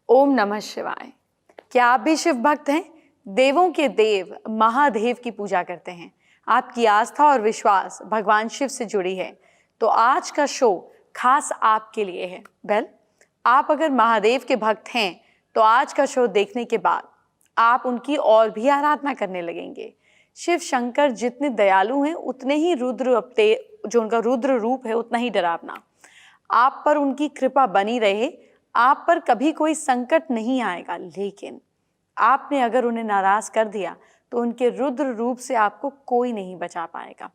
ओम नमः शिवाय। क्या आप भी शिव भक्त हैं? देवों के देव महादेव की पूजा करते हैं। आपकी आस्था और विश्वास भगवान शिव से जुड़ी है तो आज का शो खास आपके लिए है। आप अगर महादेव के भक्त हैं तो आज का शो देखने के बाद आप उनकी और भी आराधना करने लगेंगे। शिव शंकर जितने दयालु हैं उतने ही जो उनका रुद्र रूप है उतना ही डरावना। आप पर उनकी कृपा बनी रहे, आप पर कभी कोई संकट नहीं आएगा, लेकिन आपने अगर उन्हें नाराज कर दिया तो उनके रुद्र रूप से आपको कोई नहीं बचा पाएगा।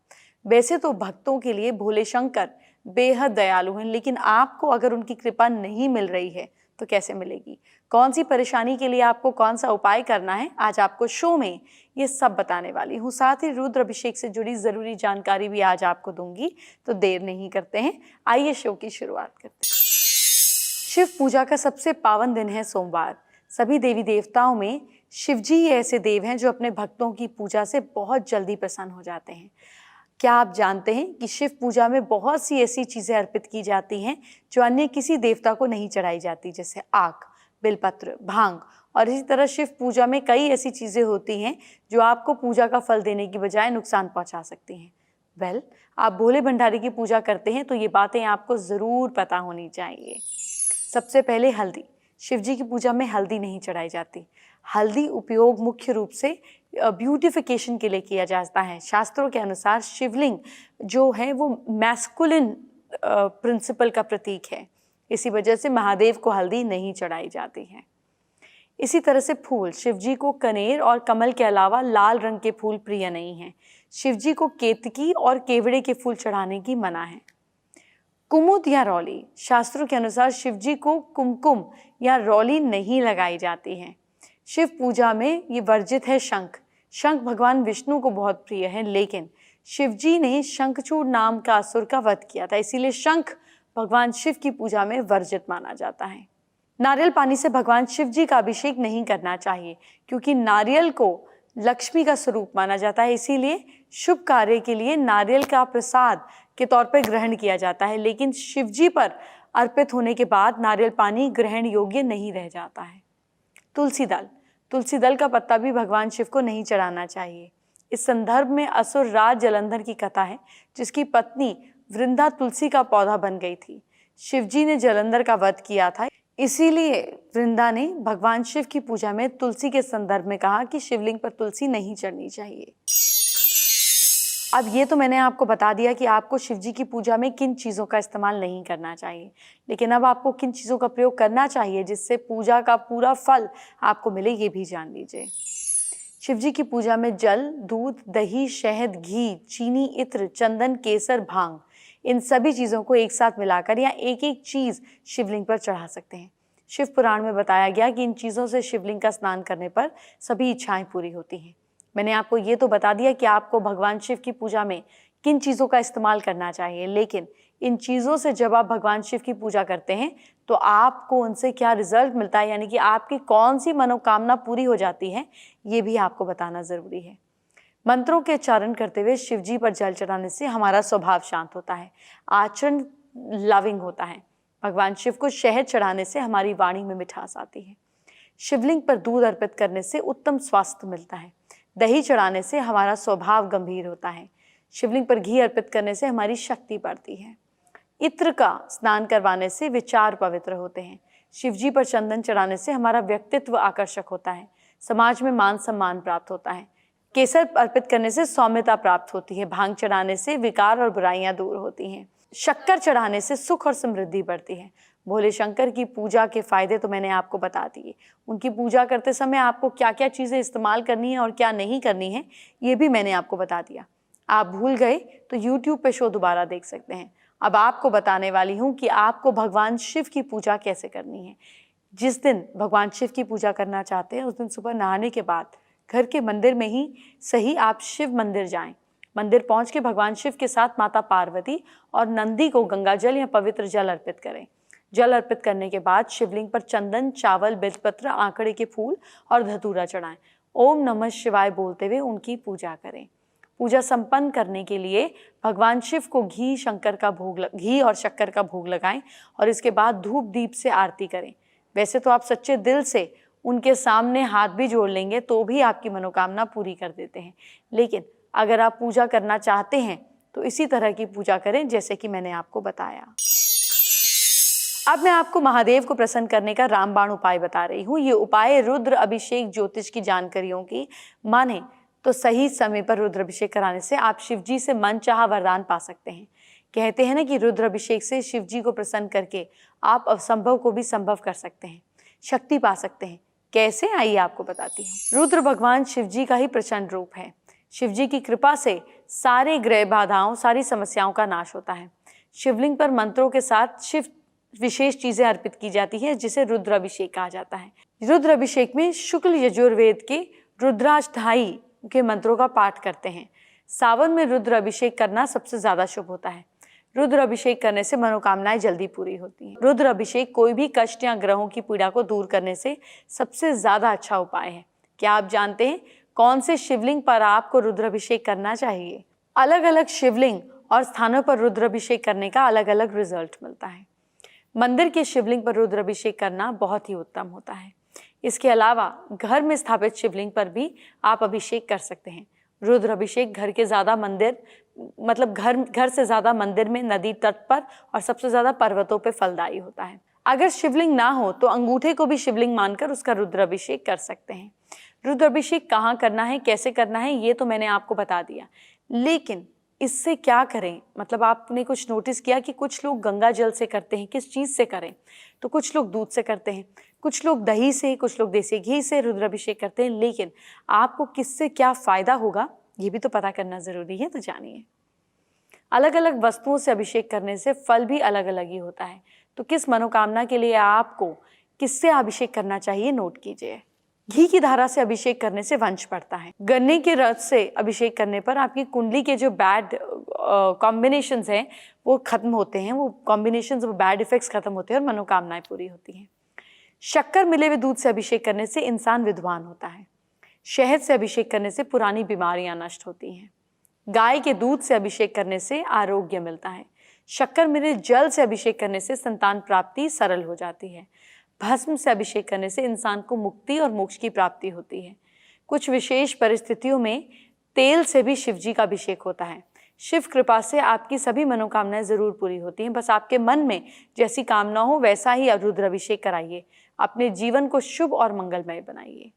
वैसे तो भक्तों के लिए भोले शंकर बेहद दयालु हैं, लेकिन आपको अगर उनकी कृपा नहीं मिल रही है तो कैसे मिलेगी? कौन सी परेशानी के लिए आपको कौन सा उपाय करना है, आज आपको शो में ये सब बताने वाली हूँ। साथ ही रुद्र अभिषेक से जुड़ी जरूरी जानकारी भी आज आपको दूंगी। तो देर नहीं करते हैं, आइए शो की शुरुआत करते हैं। शिव पूजा का सबसे पावन दिन है सोमवार। सभी देवी देवताओं में शिवजी ही ऐसे देव हैं जो अपने भक्तों की पूजा से बहुत जल्दी प्रसन्न हो जाते हैं। क्या आप जानते हैं कि शिव पूजा में बहुत सी ऐसी चीजें अर्पित की जाती हैं जो अन्य किसी देवता को नहीं चढ़ाई जाती, जैसे आक, बेलपत्र, भांग। और इसी तरह शिव पूजा में कई ऐसी चीजें होती हैं जो आपको पूजा का फल देने की बजाय नुकसान पहुंचा सकती हैं। आप भोले भंडारी की पूजा करते हैं तो ये बातें आपको जरूर पता होनी चाहिए। सबसे पहले हल्दी। शिवजी की पूजा में हल्दी नहीं चढ़ाई जाती। हल्दी उपयोग मुख्य रूप से ब्यूटिफिकेशन के लिए किया जाता है। शास्त्रों के अनुसार शिवलिंग जो है वो मैस्कुलिन प्रिंसिपल का प्रतीक है, इसी वजह से महादेव को हल्दी नहीं चढ़ाई जाती है। इसी तरह से फूल, शिवजी को कनेर और कमल के अलावा लाल रंग के फूल प्रिय नहीं हैं। शिवजी को केतकी और केवड़े के फूल चढ़ाने की मना है। कुमुद या रौली, शास्त्रों के अनुसार शिवजी को कुमकुम या रौली नहीं लगाई जाती है। शिव पूजा में ये वर्जित है शंख। शंख भगवान विष्णु को बहुत प्रिय है, लेकिन शिवजी ने शंखचूड़ नाम का असुर का वध किया था, इसीलिए शंख भगवान शिव की पूजा में वर्जित माना जाता है। नारियल पानी से भगवान शिव जी का अभिषेक नहीं करना चाहिए, क्योंकि नारियल को लक्ष्मी का स्वरूप माना जाता है, इसीलिए शुभ कार्य के लिए नारियल का प्रसाद के तौर पर ग्रहण किया जाता है, लेकिन शिवजी पर अर्पित होने के बाद नारियल पानी ग्रहण योग्य नहीं रह जाता है। तुलसी दल, तुलसी दल का पत्ता भी भगवान शिव को नहीं चढ़ाना चाहिए। इस संदर्भ में असुर राज जलंधर की कथा है, जिसकी पत्नी वृंदा तुलसी का पौधा बन गई थी। शिवजी ने जलंधर का वध किया था, इसीलिए वृंदा ने भगवान शिव की पूजा में तुलसी के संदर्भ में कहा कि शिवलिंग पर तुलसी नहीं चढ़नी चाहिए। अब ये तो मैंने आपको बता दिया कि आपको शिवजी की पूजा में किन चीज़ों का इस्तेमाल नहीं करना चाहिए, लेकिन अब आपको किन चीज़ों का प्रयोग करना चाहिए जिससे पूजा का पूरा फल आपको मिले, ये भी जान लीजिए। शिवजी की पूजा में जल, दूध, दही, शहद, घी, चीनी, इत्र, चंदन, केसर, भांग, इन सभी चीज़ों को एक साथ मिलाकर या एक एक चीज़ शिवलिंग पर चढ़ा सकते हैं। शिव पुराण में बताया गया कि इन चीज़ों से शिवलिंग का स्नान करने पर सभी इच्छाएं पूरी होती हैं। मैंने आपको ये तो बता दिया कि आपको भगवान शिव की पूजा में किन चीज़ों का इस्तेमाल करना चाहिए, लेकिन इन चीज़ों से जब आप भगवान शिव की पूजा करते हैं तो आपको उनसे क्या रिजल्ट मिलता है, यानी कि आपकी कौन सी मनोकामना पूरी हो जाती है, ये भी आपको बताना ज़रूरी है। मंत्रों के उच्चारण करते हुए शिवजी पर जल चढ़ाने से हमारा स्वभाव शांत होता है, आचरण लविंग होता है। भगवान शिव को शहद चढ़ाने से हमारी वाणी में मिठास आती है। शिवलिंग पर दूध अर्पित करने से उत्तम स्वास्थ्य मिलता है। दही चढ़ाने से हमारा स्वभाव गंभीर होता है। शिवलिंग पर घी अर्पित करने से हमारी शक्ति बढ़ती है। इत्र का स्नान करवाने से विचार पवित्र होते हैं। शिवजी पर चंदन चढ़ाने से हमारा व्यक्तित्व आकर्षक होता है, समाज में मान सम्मान प्राप्त होता है। केसर अर्पित करने से सौम्यता प्राप्त होती है। भांग चढ़ाने से विकार और बुराइयां दूर होती हैं। शक्कर चढ़ाने से सुख और समृद्धि बढ़ती है। भोले शंकर की पूजा के फायदे तो मैंने आपको बता दिए। उनकी पूजा करते समय आपको क्या क्या चीज़ें इस्तेमाल करनी है और क्या नहीं करनी है, ये भी मैंने आपको बता दिया। आप भूल गए तो YouTube पे शो दोबारा देख सकते हैं। अब आपको बताने वाली हूँ कि आपको भगवान शिव की पूजा कैसे करनी है। जिस दिन भगवान शिव की पूजा करना चाहते हैं उस दिन सुबह नहाने के बाद घर के मंदिर में ही सही आप शिव मंदिर जाएं। मंदिर पहुँच के भगवान शिव के साथ माता पार्वती और नंदी को गंगा जल या पवित्र जल अर्पित करें। जल अर्पित करने के बाद शिवलिंग पर चंदन, चावल, बेलपत्र, आंकड़े के फूल और धतूरा चढ़ाएं। ओम नमः शिवाय बोलते हुए उनकी पूजा करें। पूजा संपन्न करने के लिए भगवान शिव को घी और शक्कर का भोग लगाएं और इसके बाद धूप दीप से आरती करें। वैसे तो आप सच्चे दिल से उनके सामने हाथ भी जोड़ लेंगे तो भी आपकी मनोकामना पूरी कर देते हैं। लेकिन अगर आप पूजा करना चाहते हैं तो इसी तरह की पूजा करें जैसे कि मैंने आपको बताया। अब मैं आपको महादेव को प्रसन्न करने का रामबाण उपाय बता रही हूँ। ये उपाय रुद्र अभिषेक ज्योतिष की जानकारियों की माने तो सही समय पर रुद्र अभिषेक कराने से आप शिव जी से मनचाहा वरदान पा सकते हैं। कहते हैं ना कि रुद्र अभिषेक से शिव जी को प्रसन्न करके आप असंभव को भी संभव कर सकते हैं, शक्ति पा सकते हैं। कैसे, आइए आपको बताती हूँ। रुद्र भगवान शिव जी का ही प्रचंड रूप है। शिव जी की कृपा से सारे ग्रह बाधाओं, सारी समस्याओं का नाश होता है। शिवलिंग पर मंत्रों के साथ शिव विशेष चीजें अर्पित की जाती है जिसे रुद्र अभिषेक कहा जाता है। रुद्र अभिषेक में शुक्ल यजुर्वेद के रुद्राष्टहाई के मंत्रों का पाठ करते हैं। सावन में रुद्र अभिषेक करना सबसे ज्यादा शुभ होता है। रुद्र अभिषेक करने से मनोकामनाएं जल्दी पूरी होती हैं। रुद्र अभिषेक कोई भी कष्ट या ग्रहों की पीड़ा को दूर करने से सबसे ज्यादा अच्छा उपाय है। क्या आप जानते हैं कौन से शिवलिंग पर आपको रुद्र अभिषेक करना चाहिए? अलग अलग शिवलिंग और स्थानों पर रुद्र अभिषेक करने का अलग अलग रिजल्ट मिलता है। मंदिर के शिवलिंग पर रुद्र अभिषेक करना बहुत ही उत्तम होता है। इसके अलावा घर में स्थापित शिवलिंग पर भी आप अभिषेक कर सकते हैं। रुद्र अभिषेक घर के ज्यादा मंदिर मतलब घर से ज्यादा मंदिर में, नदी तट पर और सबसे ज्यादा पर्वतों पे फलदायी होता है। अगर शिवलिंग ना हो तो अंगूठे को भी शिवलिंग मानकर उसका रुद्र अभिषेक कर सकते हैं। रुद्र अभिषेक कहाँ करना है, कैसे करना है, ये तो मैंने आपको बता दिया, लेकिन इससे क्या करें? मतलब आपने कुछ नोटिस किया कि कुछ लोग गंगा जल से करते हैं। किस चीज से करें? तो कुछ लोग दूध से करते हैं, कुछ लोग दही से, कुछ लोग देसी घी से रुद्राभिषेक करते हैं। लेकिन आपको किससे क्या फायदा होगा ये भी तो पता करना जरूरी है। तो जानिए, अलग अलग वस्तुओं से अभिषेक करने से फल भी अलग अलग ही होता है। तो किस मनोकामना के लिए आपको किससे अभिषेक करना चाहिए, नोट कीजिए। घी की धारा से अभिषेक करने से वंश बढ़ता है। गन्ने के रस से अभिषेक करने पर आपकी कुंडली के जो बैड कॉम्बिनेशंस हैं वो खत्म होते हैं, वो कॉम्बिनेशंस, वो बैड इफेक्ट्स खत्म होते हैं और मनोकामनाएं पूरी होती हैं। शक्कर मिले हुए दूध से अभिषेक करने से इंसान विद्वान होता है। शहद से अभिषेक करने से पुरानी बीमारियां नष्ट होती हैं। गाय के दूध से अभिषेक करने से आरोग्य मिलता है। शक्कर मिले जल से अभिषेक करने से संतान प्राप्ति सरल हो जाती है। भस्म से अभिषेक करने से इंसान को मुक्ति और मोक्ष की प्राप्ति होती है। कुछ विशेष परिस्थितियों में तेल से भी शिव जी का अभिषेक होता है। शिव कृपा से आपकी सभी मनोकामनाएं जरूर पूरी होती हैं। बस आपके मन में जैसी कामना हो वैसा ही रुद्र अभिषेक कराइए। अपने जीवन को शुभ और मंगलमय बनाइए।